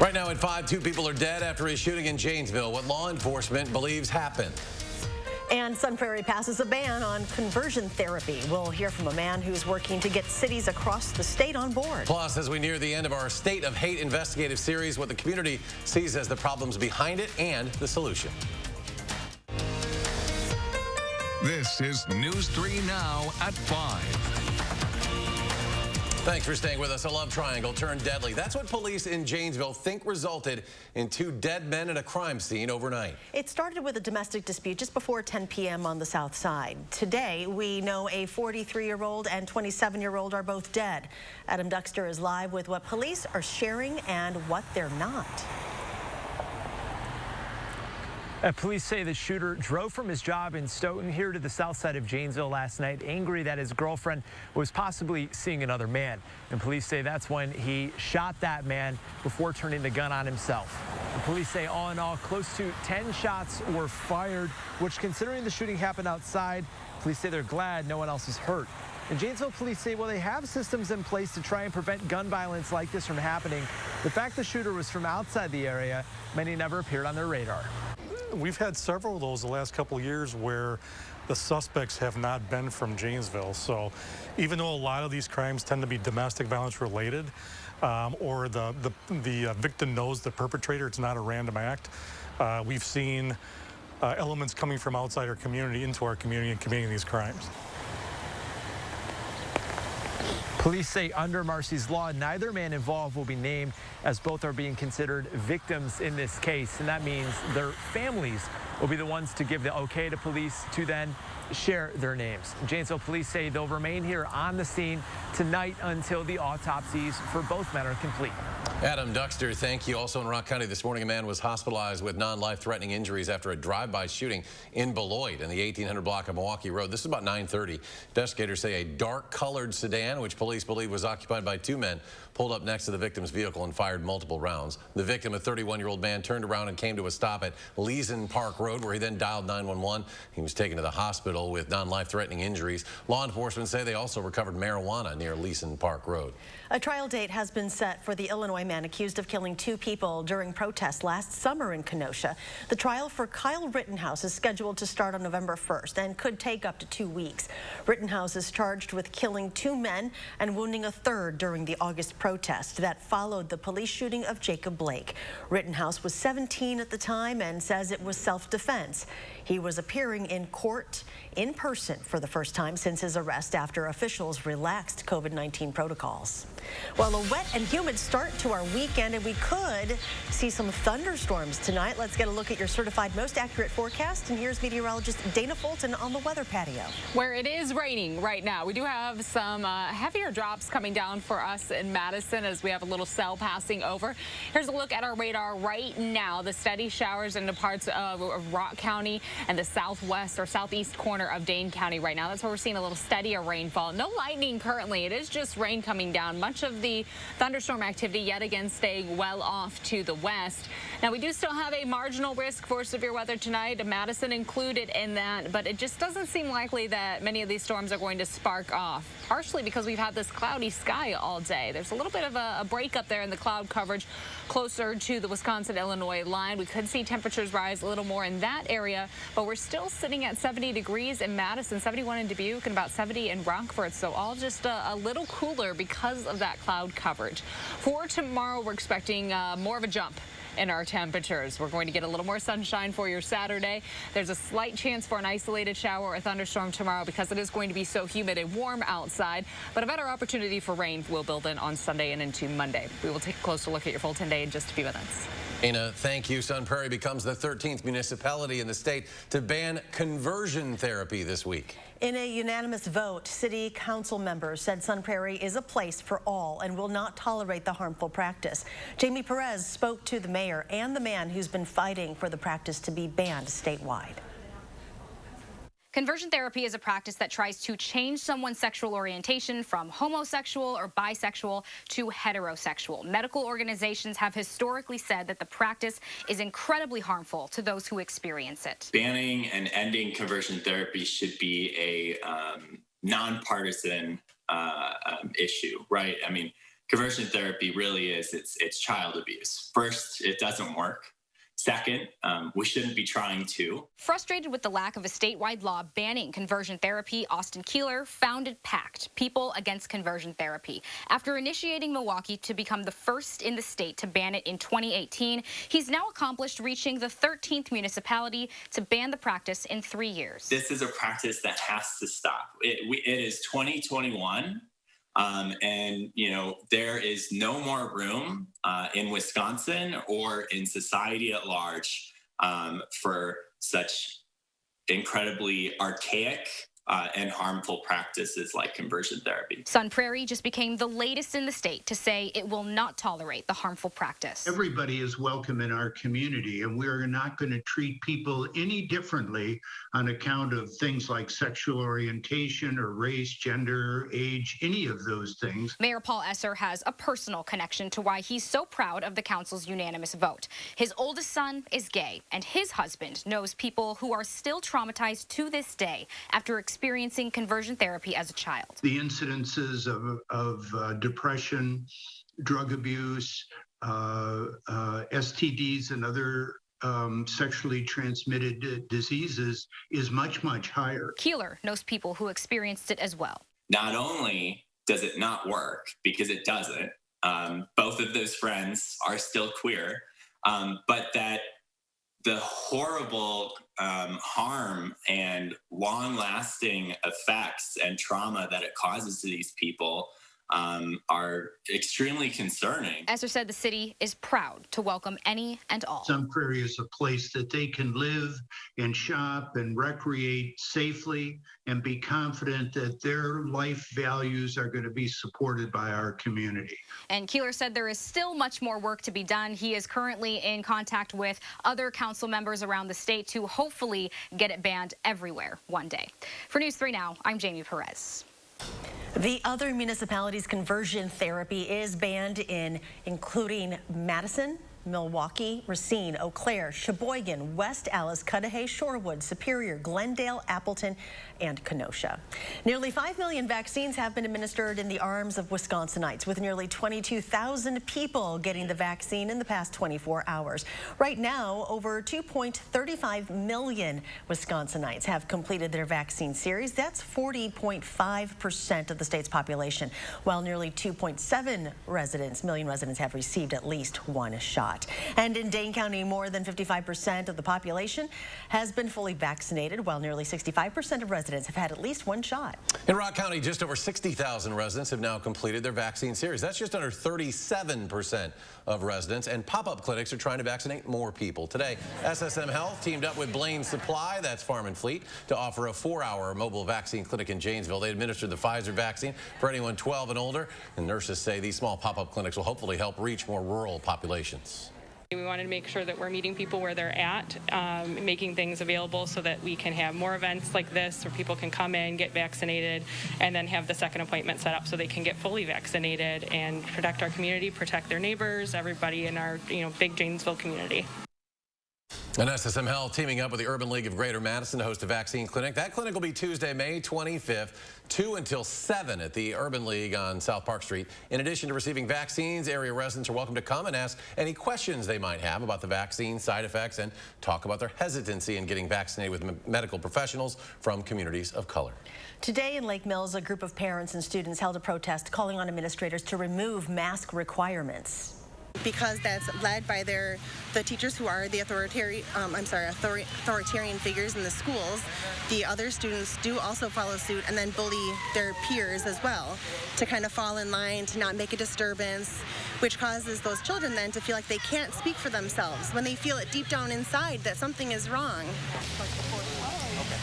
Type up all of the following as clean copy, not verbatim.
Right now at 5, 2 people are dead after a shooting in Janesville. What law enforcement believes happened. And Sun Prairie passes a ban on conversion therapy. We'll hear from a man who's working to get cities across the state on board. Plus, as we near the end of our State of Hate investigative series, what the community sees as the problems behind it and the solution. This is News 3 Now at 5. Thanks for staying with us. A love triangle turned deadly. That's what police in Janesville think resulted in 2 dead men at a crime scene overnight. It started with a domestic dispute just before 10 p.m. on the south side. Today, we know a 43-year-old and 27-year-old are both dead. Adam Duxter is live with what police are sharing and what they're not. Police say the shooter drove from his job in Stoughton here to the south side of Janesville last night, angry that his girlfriend was possibly seeing another man. And police say that's when he shot that man before turning the gun on himself. And police say all in all, close to 10 shots were fired, which, considering the shooting happened outside, police say they're glad no one else is hurt. And Janesville police say, well, they have systems in place to try and prevent gun violence like this from happening. The fact the shooter was from outside the area, many never appeared on their radar. We've had several of those the last couple of years where the suspects have not been from Janesville. So even though a lot of these crimes tend to be domestic violence related, or the victim knows the perpetrator, it's not a random act, we've seen elements coming from outside our community into our community and committing these crimes. Police say under Marcy's law, neither man involved will be named, as both are being considered victims in this case. And that means their families will be the ones to give the okay to police to then share their names. Janesville police say they'll remain here on the scene tonight until the autopsies for both men are complete. Adam Duxter, thank you. Also in Rock County this morning, a man was hospitalized with non-life-threatening injuries after a drive-by shooting in Beloit in the 1800 block of Milwaukee Road. This is about 9:30. Investigators say a dark-colored sedan, which police believe was occupied by 2 men, pulled up next to the victim's vehicle and fired multiple rounds. The victim, a 31-year-old man, turned around and came to a stop at Leeson Park Road, where he then dialed 911. He was taken to the hospital with non-life-threatening injuries. Law enforcement say they also recovered marijuana near Leeson Park Road. A trial date has been set for the Illinois man accused of killing 2 people during protests last summer in Kenosha. The trial for Kyle Rittenhouse is scheduled to start on November 1st and could take up to 2 weeks. Rittenhouse is charged with killing 2 men and wounding a 3rd during the August protest that followed the police shooting of Jacob Blake. Rittenhouse was 17 at the time and says it was self-defense. He was appearing in court in person for the first time since his arrest after officials relaxed COVID-19 protocols. Well, a wet and humid start to our weekend, and we could see some thunderstorms tonight. Let's get a look at your certified most accurate forecast, and here's meteorologist Dana Fulton on the weather patio. Where it is raining right now. We do have some heavier drops coming down for us in Madison as we have a little cell passing over. Here's a look at our radar right now. The steady showers into parts of Rock County and the southwest or southeast corner of Dane County right now. That's where we're seeing a little steadier rainfall. No lightning currently. It is just rain coming down. Much of the thunderstorm activity yet again staying well off to the west. Now, we do still have a marginal risk for severe weather tonight, Madison included in that, but it just doesn't seem likely that many of these storms are going to spark off, partially because we've had this cloudy sky all day. There's a little bit of a break up there in the cloud coverage closer to the Wisconsin-Illinois line. We could see temperatures rise a little more in that area, but we're still sitting at 70 degrees in Madison, 71 in Dubuque, and about 70 in Rockford. So all just a little cooler because of that cloud coverage. For tomorrow, we're expecting more of a jump in our temperatures. We're going to get a little more sunshine for your Saturday. There's a slight chance for an isolated shower or thunderstorm tomorrow because it is going to be so humid and warm outside, but a better opportunity for rain will build in on Sunday and into Monday. We will take a closer look at your full 10 day in just a few minutes. Dana, thank you. Sun Prairie becomes the 13th municipality in the state to ban conversion therapy this week. In a unanimous vote, city council members said Sun Prairie is a place for all and will not tolerate the harmful practice. Jamie Perez spoke to the mayor and the man who's been fighting for the practice to be banned statewide. Conversion therapy is a practice that tries to change someone's sexual orientation from homosexual or bisexual to heterosexual. Medical organizations have historically said that the practice is incredibly harmful to those who experience it. Banning and ending conversion therapy should be a nonpartisan issue, right? I mean, conversion therapy really is, it's child abuse. First, it doesn't work. Second, we shouldn't be trying to. Frustrated with the lack of a statewide law banning conversion therapy, Austin Keeler founded PACT, People Against Conversion Therapy. After initiating Milwaukee to become the first in the state to ban it in 2018, he's now accomplished reaching the 13th municipality to ban the practice in 3 years. This is a practice that has to stop. It is 2021. And, there is no more room in Wisconsin or in society at large for such incredibly archaic and harmful practices like conversion therapy. Prairie just became the latest in the state to say it will not tolerate the harmful practice. Everybody is welcome in our community, and we're not going to treat people any differently on account of things like sexual orientation or race, gender, age, any of those things. Mayor Paul Esser has a personal connection to why he's so proud of the council's unanimous vote. His oldest son is gay, and his husband knows people who are still traumatized to this day after experiencing conversion therapy as a child. The incidences of depression, drug abuse, STDs, and other sexually transmitted diseases is much, much higher. Keeler knows people who experienced it as well. Not only does it not work, because it doesn't, both of those friends are still queer, but that the horrible harm and long-lasting effects and trauma that it causes to these people are extremely concerning. Esser said the city is proud to welcome any and all. Prairie is a place that they can live and shop and recreate safely and be confident that their life values are going to be supported by our community. And Keeler said there is still much more work to be done. He is currently in contact with other council members around the state to hopefully get it banned everywhere one day. For News 3 Now, I'm Jamie Perez. The other municipalities' conversion therapy is banned in including Madison, Milwaukee, Racine, Eau Claire, Sheboygan, West Allis, Cudahy, Shorewood, Superior, Glendale, Appleton, and Kenosha. Nearly 5 million vaccines have been administered in the arms of Wisconsinites, with nearly 22,000 people getting the vaccine in the past 24 hours. Right now, over 2.35 million Wisconsinites have completed their vaccine series. That's 40.5% of the state's population, while nearly 2.7 million residents have received at least one shot. And in Dane County, more than 55% of the population has been fully vaccinated, while nearly 65% of residents have had at least one shot. In Rock County, just over 60,000 residents have now completed their vaccine series. That's just under 37% of residents, and pop-up clinics are trying to vaccinate more people. Today, SSM Health teamed up with Blaine Supply, that's Farm and Fleet, to offer a 4-hour mobile vaccine clinic in Janesville. They administered the Pfizer vaccine for anyone 12 and older, and nurses say these small pop-up clinics will hopefully help reach more rural populations. We wanted to make sure that we're meeting people where they're at, making things available so that we can have more events like this where people can come in, get vaccinated, and then have the second appointment set up so they can get fully vaccinated and protect our community, protect their neighbors, everybody in our big Janesville community. And SSM Health teaming up with the Urban League of Greater Madison to host a vaccine clinic. That clinic will be Tuesday, May 25th, 2 until 7 at the Urban League on South Park Street. In addition to receiving vaccines, area residents are welcome to come and ask any questions they might have about the vaccine, side effects, and talk about their hesitancy in getting vaccinated with medical professionals from communities of color. Today in Lake Mills, a group of parents and students held a protest calling on administrators to remove mask requirements. Because that's led by the teachers who are the authoritarian figures in the schools. The other students do also follow suit and then bully their peers as well to kind of fall in line, to not make a disturbance, which causes those children then to feel like they can't speak for themselves when they feel it deep down inside that something is wrong.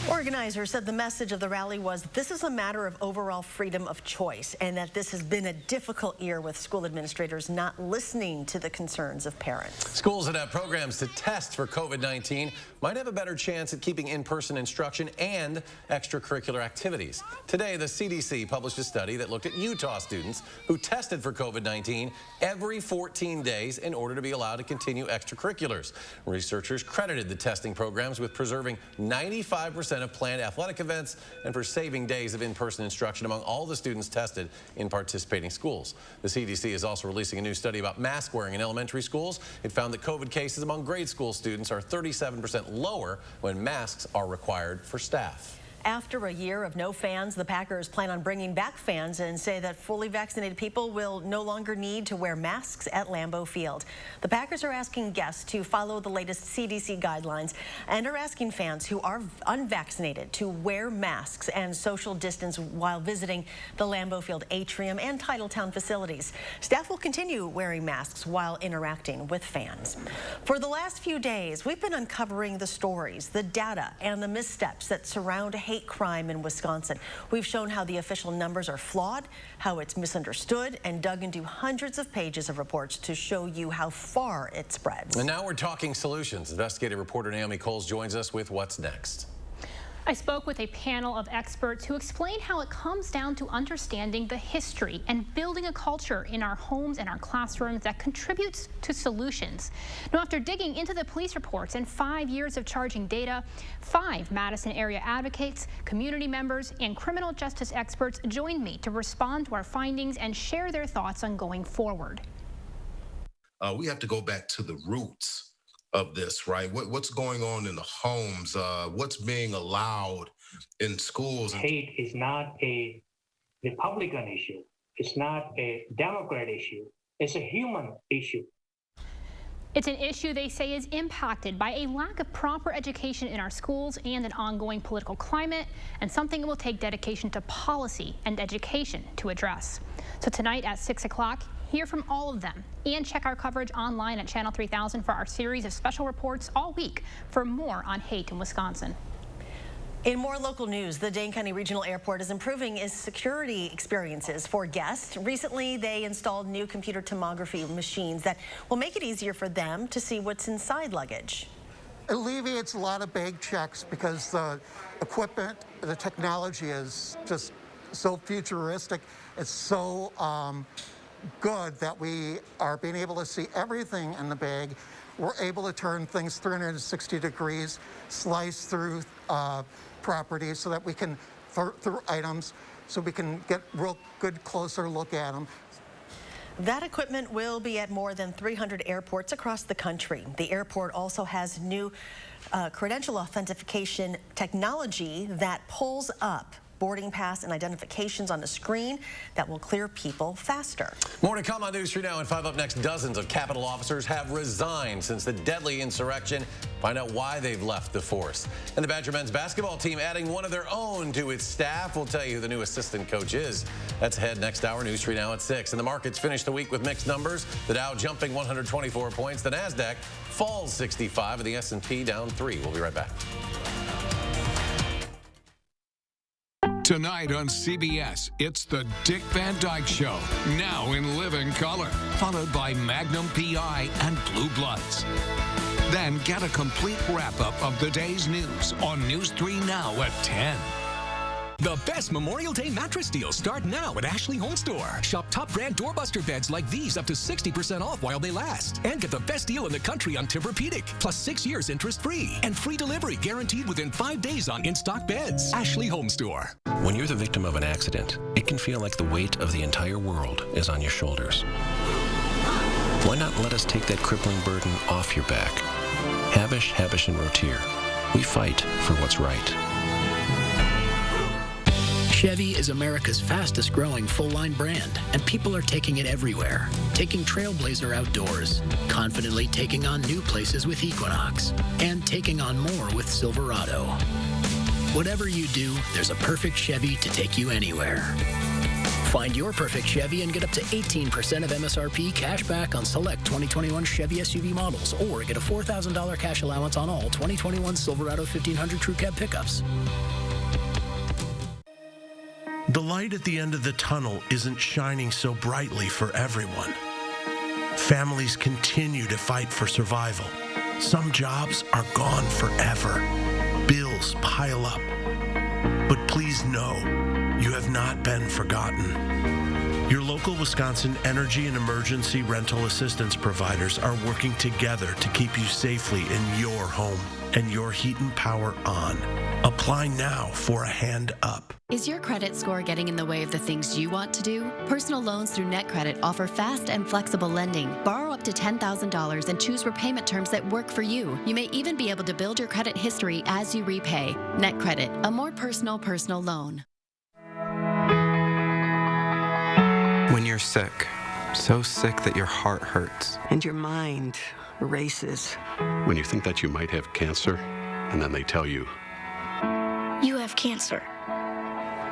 Organizers said the message of the rally was this is a matter of overall freedom of choice, and that this has been a difficult year with school administrators not listening to the concerns of parents. Schools that have programs to test for COVID-19 might have a better chance at keeping in-person instruction and extracurricular activities. Today, the CDC published a study that looked at Utah students who tested for COVID-19 every 14 days in order to be allowed to continue extracurriculars. Researchers credited the testing programs with preserving 95% 50% of planned athletic events and for saving days of in-person instruction among all the students tested in participating schools. The CDC is also releasing a new study about mask wearing in elementary schools. It found that COVID cases among grade school students are 37% lower when masks are required for staff. After a year of no fans, the Packers plan on bringing back fans and say that fully vaccinated people will no longer need to wear masks at Lambeau Field. The Packers are asking guests to follow the latest CDC guidelines and are asking fans who are unvaccinated to wear masks and social distance while visiting the Lambeau Field atrium and Titletown facilities. Staff will continue wearing masks while interacting with fans. For the last few days, we've been uncovering the stories, the data, and the missteps that surround hate crime in Wisconsin. We've shown how the official numbers are flawed, how it's misunderstood, and dug into hundreds of pages of reports to show you how far it spreads. And now we're talking solutions. Investigative reporter Naomi Coles joins us with what's next. I spoke with a panel of experts who explained how it comes down to understanding the history and building a culture in our homes and our classrooms that contributes to solutions. Now, after digging into the police reports and 5 years of charging data, 5 Madison area advocates, community members, and criminal justice experts joined me to respond to our findings and share their thoughts on going forward. We have to go back to the roots of this, right? What's going on in the homes? What's being allowed in schools? Hate is not a Republican issue. It's not a Democrat issue. It's a human issue. It's an issue they say is impacted by a lack of proper education in our schools and an ongoing political climate, and something it will take dedication to policy and education to address. So tonight at 6 o'clock, hear from all of them and check our coverage online at Channel 3000 for our series of special reports all week for more on hate in Wisconsin. In more local news, the Dane County Regional Airport is improving its security experiences for guests. Recently, they installed new computer tomography machines that will make it easier for them to see what's inside luggage. It alleviates a lot of bag checks because the equipment, the technology is just so futuristic. It's so good that we are being able to see everything in the bag. We're able to turn things 360 degrees, slice through properties so that we can, through items, so we can get real good closer look at them. That equipment will be at more than 300 airports across the country. The airport also has new credential authentication technology that pulls up boarding pass and identifications on a screen that will clear people faster. More to come on News 3 Now and 5 up next. Dozens of Capitol officers have resigned since the deadly insurrection. Find out why they've left the force. And the Badger men's basketball team adding one of their own to its staff. We'll tell you who the new assistant coach is. That's ahead next hour. News 3 Now at 6. And the markets finished the week with mixed numbers. The Dow jumping 124 points. The NASDAQ falls 65 and the S&P down 3. We'll be right back. Tonight on CBS, it's the Dick Van Dyke Show, now in living color, followed by Magnum PI and Blue Bloods. Then get a complete wrap-up of the day's news on News 3 Now at 10. The best Memorial Day mattress deals start now at Ashley Home Store. Shop top brand doorbuster beds like these up to 60% off while they last. And get the best deal in the country on Tempur-Pedic, plus 6 years interest-free. And free delivery guaranteed within 5 days on in-stock beds. Ashley Home Store. When you're the victim of an accident, it can feel like the weight of the entire world is on your shoulders. Why not let us take that crippling burden off your back? Habish, Habish & Rotier. We fight for what's right. Chevy is America's fastest growing full-line brand, and people are taking it everywhere. Taking Trailblazer outdoors, confidently taking on new places with Equinox, and taking on more with Silverado. Whatever you do, there's a perfect Chevy to take you anywhere. Find your perfect Chevy and get up to 18% of MSRP cash back on select 2021 Chevy SUV models, or get a $4,000 cash allowance on all 2021 Silverado 1500 Crew Cab pickups. The light at the end of the tunnel isn't shining so brightly for everyone. Families continue to fight for survival. Some jobs are gone forever. Bills pile up. But please know, you have not been forgotten. Your local Wisconsin energy and emergency rental assistance providers are working together to keep you safely in your home and your heat and power on. Apply now for a hand up. Is your credit score getting in the way of the things you want to do? Personal loans through NetCredit offer fast and flexible lending. Borrow up to $10,000 and choose repayment terms that work for you. You may even be able to build your credit history as you repay. NetCredit, a more personal loan. When you're sick, so sick that your heart hurts. And your mind races. When you think that you might have cancer, and then they tell you, you have cancer.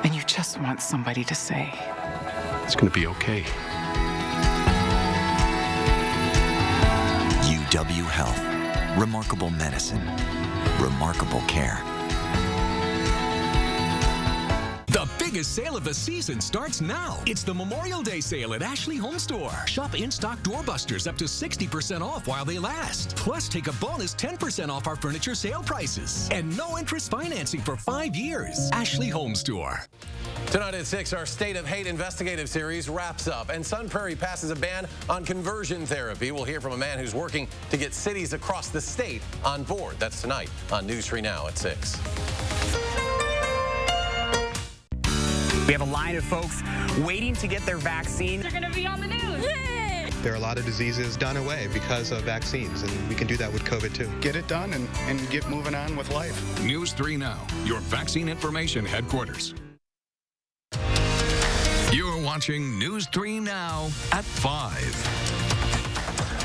And you just want somebody to say, it's going to be okay. UW Health. Remarkable medicine. Remarkable care. The biggest sale of the season starts now. It's the Memorial Day sale at Ashley Home Store. Shop in-stock doorbusters up to 60% off while they last. Plus, take a bonus 10% off our furniture sale prices. And no interest financing for 5 years. Ashley Home Store. Tonight at 6, our State of Hate investigative series wraps up, and Sun Prairie passes a ban on conversion therapy. We'll hear from a man who's working to get cities across the state on board. That's tonight on News 3 Now at 6. We have a line of folks waiting to get their vaccine. They're going to be on the news. Yay! There are a lot of diseases done away because of vaccines, and we can do that with COVID too. Get it done and get moving on with life. News 3 Now, your vaccine information headquarters. You're watching News 3 Now at 5.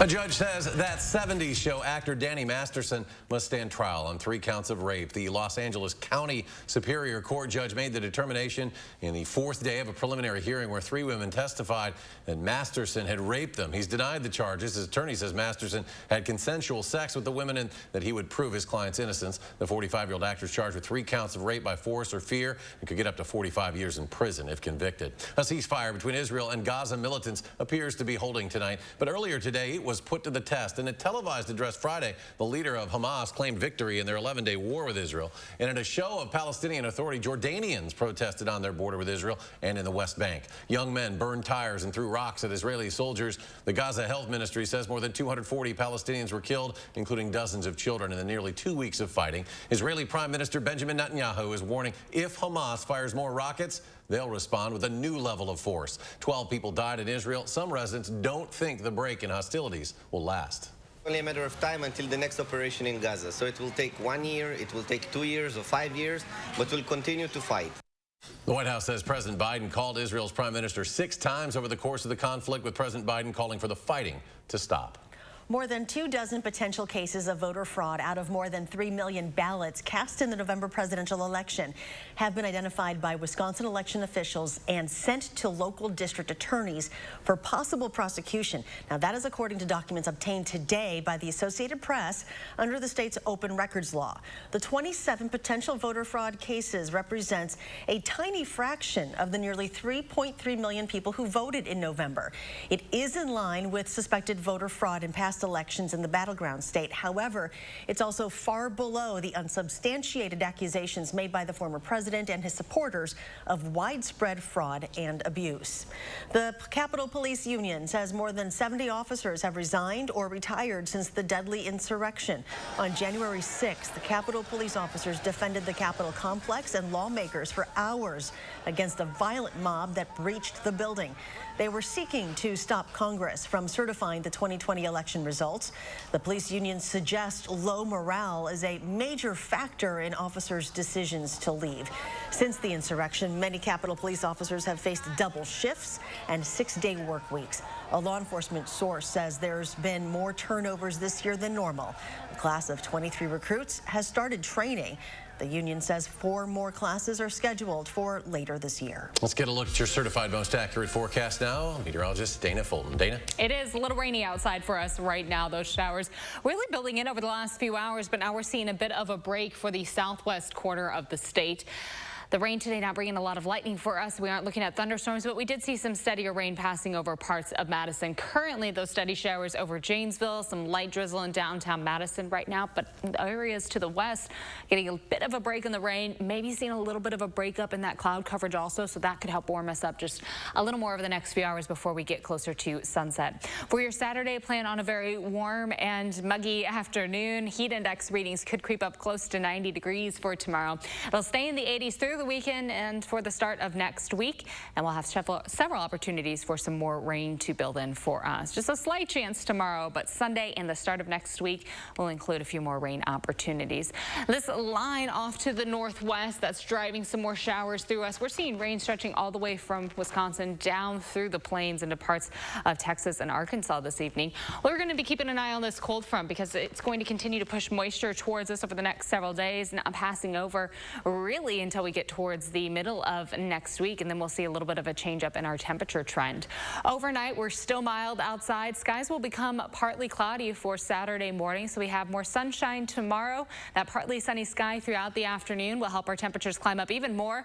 A judge says that 70s show actor Danny Masterson must stand trial on 3 counts of rape. The Los Angeles County Superior Court judge made the determination in the 4th day of a preliminary hearing where 3 women testified that Masterson had raped them. He's denied the charges. His attorney says Masterson had consensual sex with the women and that he would prove his client's innocence. The 45-year-old actor is charged with 3 counts of rape by force or fear and could get up to 45 years in prison if convicted. A ceasefire between Israel and Gaza militants appears to be holding tonight, but earlier today it was put to the test. In a televised address Friday, the leader of Hamas claimed victory in their 11-day war with Israel. And in a show of Palestinian Authority, Jordanians protested on their border with Israel and in the West Bank. Young men burned tires and threw rocks at Israeli soldiers. The Gaza Health Ministry says more than 240 Palestinians were killed, including dozens of children in the nearly 2 weeks of fighting. Israeli Prime Minister Benjamin Netanyahu is warning if Hamas fires more rockets, they'll respond with a new level of force. 12 people died in Israel. Some residents don't think the break in hostilities will last. Only a matter of time until the next operation in Gaza. So it will take 1 year, it will take 2 years or 5 years, but we'll continue to fight. The White House says President Biden called Israel's prime minister 6 times over the course of the conflict, with President Biden calling for the fighting to stop. More than 24 potential cases of voter fraud out of more than 3 million ballots cast in the November presidential election have been identified by Wisconsin election officials and sent to local district attorneys for possible prosecution. Now, that is according to documents obtained today by the Associated Press under the state's open records law. The 27 potential voter fraud cases represents a tiny fraction of the nearly 3.3 million people who voted in November. It is in line with suspected voter fraud in past elections in the battleground state. However, it's also far below the unsubstantiated accusations made by the former president and his supporters of widespread fraud and abuse. The Capitol Police Union says more than 70 officers have resigned or retired since the deadly insurrection. On January 6th, the Capitol Police officers defended the Capitol complex and lawmakers for hours against a violent mob that breached the building. They were seeking to stop Congress from certifying the 2020 election results. The police union suggests low morale is a major factor in officers' decisions to leave. Since the insurrection, many Capitol Police officers have faced double shifts and 6-day work weeks. A law enforcement source says there's been more turnovers this year than normal. A class of 23 recruits has started training. The union says 4 more classes are scheduled for later this year. Let's get a look at your certified most accurate forecast now. Meteorologist Dana Fulton. Dana? It is a little rainy outside for us right now. Those showers really building in over the last few hours, but now we're seeing a bit of a break for the southwest quarter of the state. The rain today not bringing a lot of lightning for us. We aren't looking at thunderstorms, but we did see some steadier rain passing over parts of Madison. Currently, those steady showers over Janesville, some light drizzle in downtown Madison right now, but areas to the west getting a bit of a break in the rain, maybe seeing a little bit of a breakup in that cloud coverage also, so that could help warm us up just a little more over the next few hours before we get closer to sunset. For your Saturday, plan on a very warm and muggy afternoon. Heat index readings could creep up close to 90 degrees for tomorrow. It'll stay in the 80s through the weekend and for the start of next week, and we'll have several opportunities for some more rain to build in for us. Just a slight chance tomorrow, but Sunday and the start of next week will include a few more rain opportunities. This line off to the northwest that's driving some more showers through us. We're seeing rain stretching all the way from Wisconsin down through the plains into parts of Texas and Arkansas this evening. We're going to be keeping an eye on this cold front because it's going to continue to push moisture towards us over the next several days, not passing over really until we get towards the middle of next week, and then we'll see a little bit of a change up in our temperature trend. Overnight, we're still mild outside. Skies will become partly cloudy for Saturday morning, so we have more sunshine tomorrow. That partly sunny sky throughout the afternoon will help our temperatures climb up even more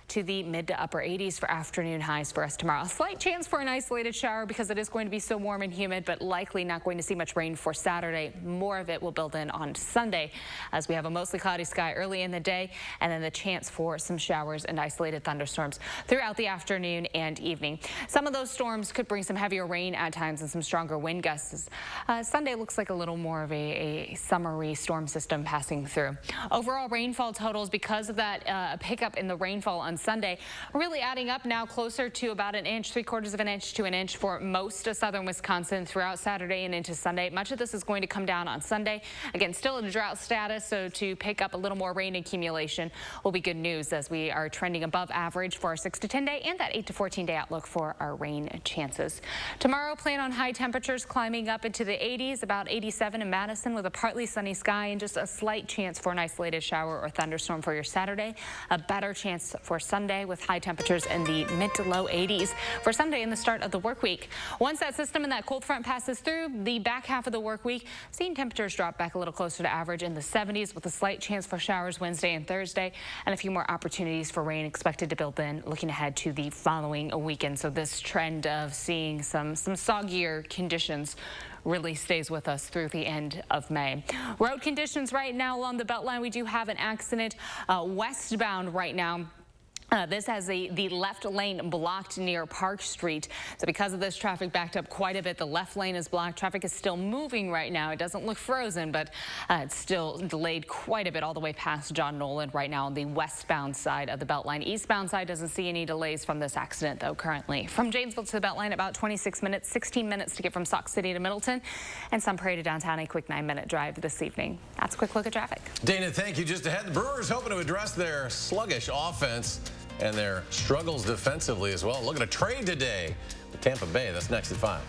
to the mid to upper 80s for afternoon highs for us tomorrow. A slight chance for an isolated shower because it is going to be so warm and humid, but likely not going to see much rain for Saturday. More of it will build in on Sunday as we have a mostly cloudy sky early in the day, and then the chance for some showers and isolated thunderstorms throughout the afternoon and evening. Some of those storms could bring some heavier rain at times and some stronger wind gusts. Sunday looks like a little more of a summery storm system passing through. Overall rainfall totals, because of that pickup in the rainfall on Sunday, really adding up now closer to about an inch, 3/4 of an inch to an inch for most of southern Wisconsin throughout Saturday and into Sunday. Much of this is going to come down on Sunday. Again, still in a drought status, so to pick up a little more rain accumulation will be good news as we are trending above average for our 6 to 10 day and that 8 to 14 day outlook for our rain chances. Tomorrow, plan on high temperatures climbing up into the 80s, about 87 in Madison with a partly sunny sky and just a slight chance for an isolated shower or thunderstorm for your Saturday. A better chance for Sunday with high temperatures in the mid to low 80s for Sunday and the start of the work week. Once that system and that cold front passes through the back half of the work week, seeing temperatures drop back a little closer to average in the 70s with a slight chance for showers Wednesday and Thursday, and a few more opportunities for rain expected to build in looking ahead to the following weekend. So this trend of seeing some soggier conditions really stays with us through the end of May. Road conditions right now along the Beltline, we do have an accident westbound right now. This has the left lane blocked near Park Street. So because of this, traffic backed up quite a bit. The left lane is blocked. Traffic is still moving right now. It doesn't look frozen, but it's still delayed quite a bit all the way past John Nolan right now on the westbound side of the Beltline. Eastbound side doesn't see any delays from this accident, though, currently. From Janesville to the Beltline, about 26 minutes, 16 minutes to get from Sauk City to Middleton, and some Prairie to downtown, a quick 9-minute drive this evening. That's a quick look at traffic. Dana, thank you. Just ahead, the Brewers hoping to address their sluggish offense and their struggles defensively as well. Look at a trade today with Tampa Bay. That's next at 5.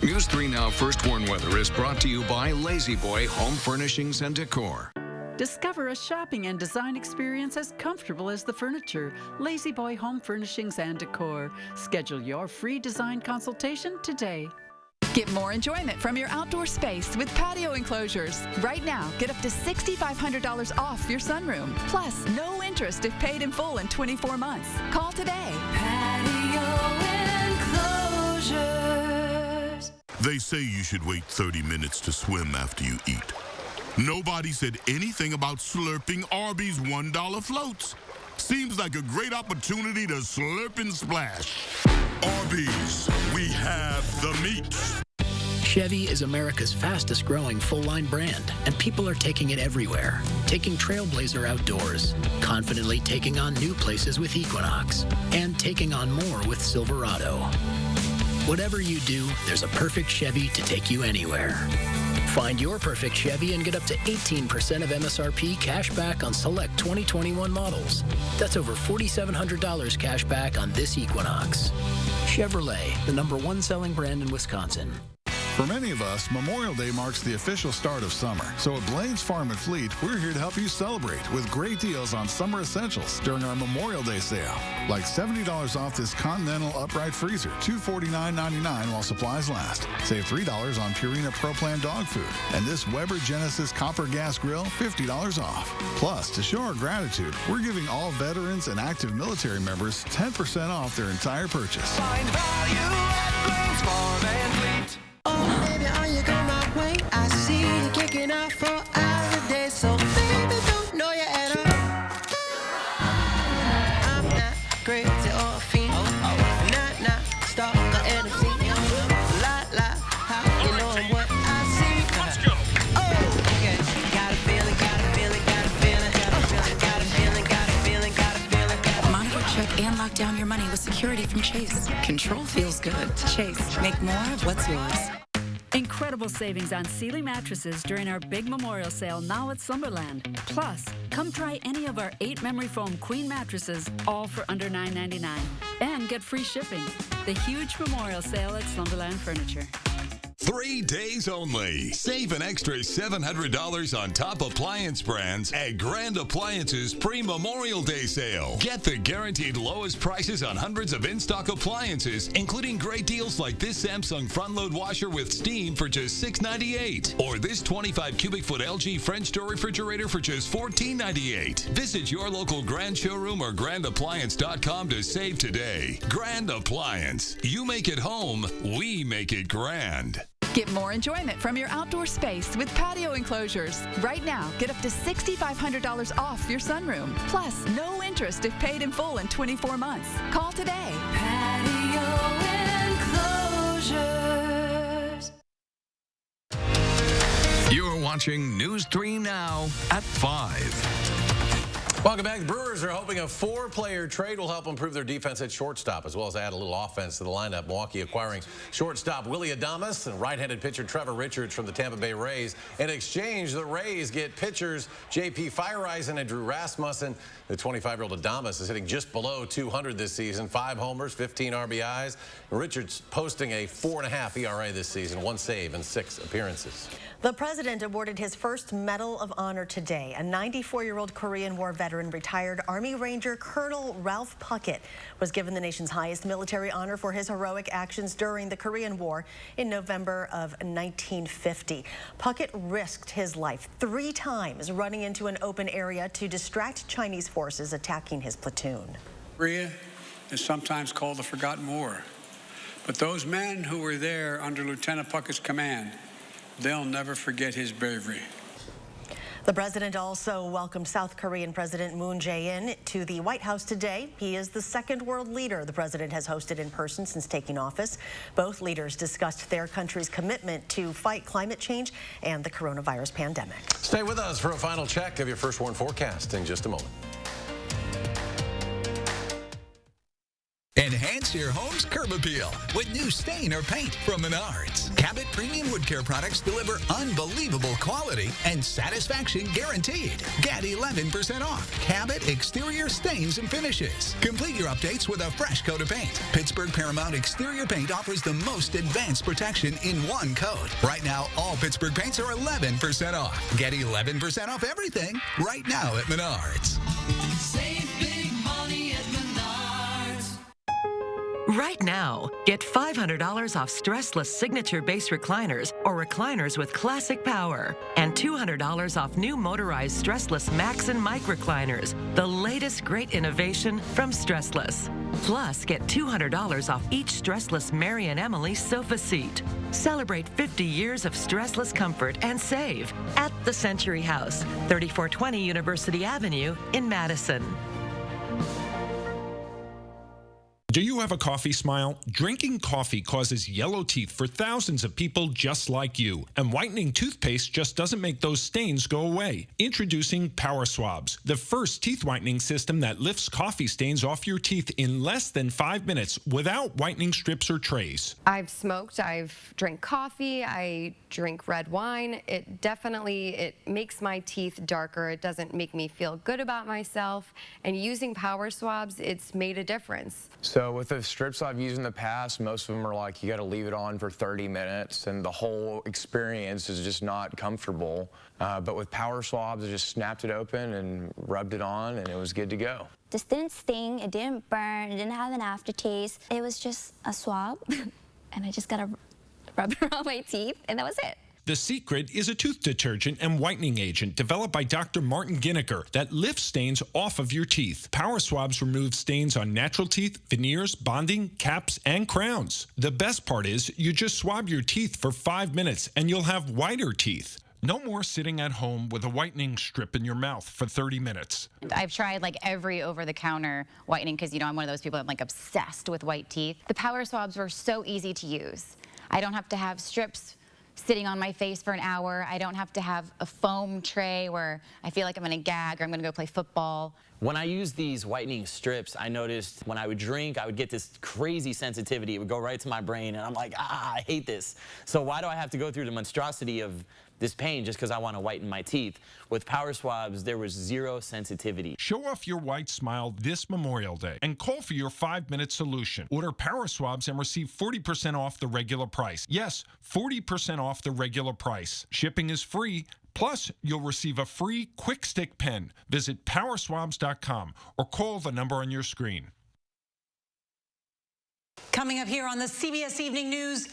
News 3 Now First Warn Weather is brought to you by Lazy Boy Home Furnishings and Decor. Discover a shopping and design experience as comfortable as the furniture. Lazy Boy Home Furnishings and Decor. Schedule your free design consultation today. Get more enjoyment from your outdoor space with patio enclosures. Right now, get up to $6,500 off your sunroom. Plus, no interest if paid in full in 24 months. Call today. Patio enclosures. They say you should wait 30 minutes to swim after you eat. Nobody said anything about slurping Arby's $1 floats. Seems like a great opportunity to slurp and splash. Arby's, we have the meat. Chevy is America's fastest growing full-line brand, and people are taking it everywhere. Taking Trailblazer outdoors, confidently taking on new places with Equinox, and taking on more with Silverado. Whatever you do, there's a perfect Chevy to take you anywhere. Find your perfect Chevy and get up to 18% of MSRP cash back on select 2021 models. That's over $4,700 cash back on this Equinox. Chevrolet, the #1 selling brand in Wisconsin. For many of us, Memorial Day marks the official start of summer. So at Blaine's Farm and Fleet, we're here to help you celebrate with great deals on summer essentials during our Memorial Day sale. Like $70 off this Continental upright freezer, $249.99 while supplies last. Save $3 on Purina Pro Plan dog food. And this Weber Genesis copper gas grill, $50 off. Plus, to show our gratitude, we're giving all veterans and active military members 10% off their entire purchase. Find value at Blaine's Farm and Fleet. Oh, baby, are you going my way? I see you kicking out 4 hours a day, so baby, don't know you're at her. I'm not crazy or a fiend. Not stalker and a fiend. La, how you know what I see? Let's go. Oh, okay. Got a feeling. Monitor, check, and lock down your money with security from Chase. Control feels good. Chase, make more of what's yours. Incredible savings on Sealy mattresses during our big memorial sale now at Slumberland. Plus, come try any of our 8 memory foam queen mattresses, all for under $9.99. And get free shipping. The huge memorial sale at Slumberland Furniture. 3 days only. Save an extra $700 on top appliance brands at Grand Appliances pre-Memorial Day sale. Get the guaranteed lowest prices on hundreds of in-stock appliances, including great deals like this Samsung front-load washer with steam for just $6.98, or this 25 cubic foot LG French door refrigerator for just $14.98. Visit your local Grand showroom or grandappliance.com to save today. Grand Appliance. You make it home, we make it grand. Get more enjoyment from your outdoor space with patio enclosures. Right now, get up to $6,500 off your sunroom. Plus, no interest if paid in full in 24 months. Call today. Patio enclosures. You're watching News 3 Now at 5. Welcome back. The Brewers are hoping a 4-player trade will help improve their defense at shortstop, as well as add a little offense to the lineup. Milwaukee acquiring shortstop Willie Adames and right-handed pitcher Trevor Richards from the Tampa Bay Rays. In exchange, the Rays get pitchers J.P. Feyereisen and Drew Rasmussen. The 25-year-old Adames is hitting just below 200 this season, 5 homers, 15 RBIs. Richards posting a 4.5 ERA this season, 1 save in 6 appearances. The president awarded his first Medal of Honor today. A 94-year-old Korean War veteran, retired Army Ranger Colonel Ralph Puckett, was given the nation's highest military honor for his heroic actions during the Korean War in November of 1950. Puckett risked his life 3 times running into an open area to distract Chinese forces attacking his platoon. Korea is sometimes called the Forgotten War, but those men who were there under Lieutenant Puckett's command, they'll never forget his bravery. The president also welcomed South Korean President Moon Jae-in to the White House today. He is the 2nd world leader the president has hosted in person since taking office. Both leaders discussed their country's commitment to fight climate change and the coronavirus pandemic. Stay with us for a final check of your First Warn forecast in just a moment. Enhance your home's curb appeal with new stain or paint from Menards. Cabot Premium Wood Care products deliver unbelievable quality and satisfaction guaranteed. Get 11% off Cabot exterior stains and finishes. Complete your updates with a fresh coat of paint. Pittsburgh Paramount Exterior Paint offers the most advanced protection in one coat. Right now, all Pittsburgh paints are 11% off. Get 11% off everything right now at Menards. Save big money at Menards. Right now, get $500 off stressless signature base recliners or recliners with classic power, and $200 off new motorized stressless Max and Mike recliners, the latest great innovation from Stressless. Plus, get $200 off each stressless Mary and Emily sofa seat. Celebrate 50 years of stressless comfort and save at the Century House, 3420 University Avenue in Madison. Do you have a coffee smile? Drinking coffee causes yellow teeth for thousands of people just like you, and whitening toothpaste just doesn't make those stains go away. Introducing Power Swabs, the first teeth whitening system that lifts coffee stains off your teeth in less than 5 minutes without whitening strips or trays. I've smoked, I've drank coffee, I drink red wine. It makes my teeth darker. It doesn't make me feel good about myself. And using Power Swabs, it's made a difference. So So with the strips I've used in the past, most of them are like you got to leave it on for 30 minutes, and the whole experience is just not comfortable. But with power swabs, I just snapped it open and rubbed it on, and it was good to go. This didn't sting, it didn't burn, it didn't have an aftertaste. It was just a swab, and I just got to rub it on my teeth, and that was it. The Secret is a tooth detergent and whitening agent developed by Dr. Martin Ginniker that lifts stains off of your teeth. Power Swabs remove stains on natural teeth, veneers, bonding, caps, and crowns. The best part is you just swab your teeth for 5 minutes and you'll have whiter teeth. No more sitting at home with a whitening strip in your mouth for 30 minutes. I've tried like every over-the-counter whitening because, you know, I'm one of those people I'm like obsessed with white teeth. The Power Swabs were so easy to use. I don't have to have strips sitting on my face for an hour. I don't have to have a foam tray where I feel like I'm gonna gag or I'm gonna go play football. When I used these whitening strips, I noticed when I would drink, I would get this crazy sensitivity. It would go right to my brain, and I'm like, I hate this. So why do I have to go through the monstrosity of this pain just because I want to whiten my teeth? With Power Swabs, there was zero sensitivity. Show off your white smile this Memorial Day and call for your 5-minute solution. Order Power Swabs and receive 40% off the regular price. Yes, 40% off the regular price. Shipping is free. Plus, you'll receive a free Quick Stick pen. Visit powerswabs.com or call the number on your screen. Coming up here on the CBS Evening News,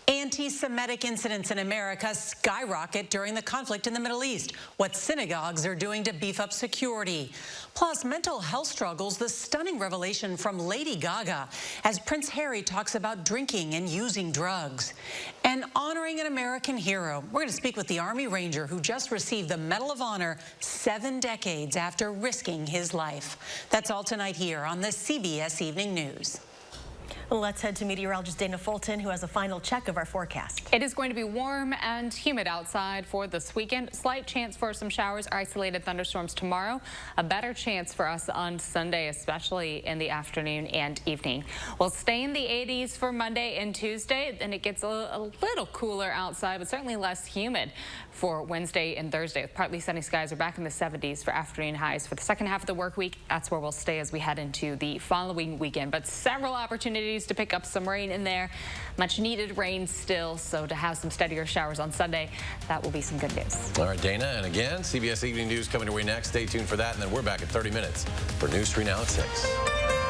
anti-Semitic incidents in America skyrocket during the conflict in the Middle East. What synagogues are doing to beef up security. Plus, mental health struggles, the stunning revelation from Lady Gaga as Prince Harry talks about drinking and using drugs. And honoring an American hero. We're going to speak with the Army Ranger who just received the Medal of Honor 7 decades after risking his life. That's all tonight here on the CBS Evening News. Let's head to meteorologist Dana Fulton, who has a final check of our forecast. It is going to be warm and humid outside for this weekend. Slight chance for some showers or isolated thunderstorms tomorrow. A better chance for us on Sunday, especially in the afternoon and evening. We'll stay in the 80s for Monday and Tuesday. Then it gets a little cooler outside, but certainly less humid for Wednesday and Thursday. With partly sunny skies, we're back in the 70s for afternoon highs. For the second half of the work week, that's where we'll stay as we head into the following weekend. But several opportunities to pick up some rain in there. Much needed rain still, so to have some steadier showers on Sunday, that will be some good news. All right, Dana, and again, CBS Evening News coming your way next. Stay tuned for that, and then we're back at 30 minutes for News 3 Now at 6.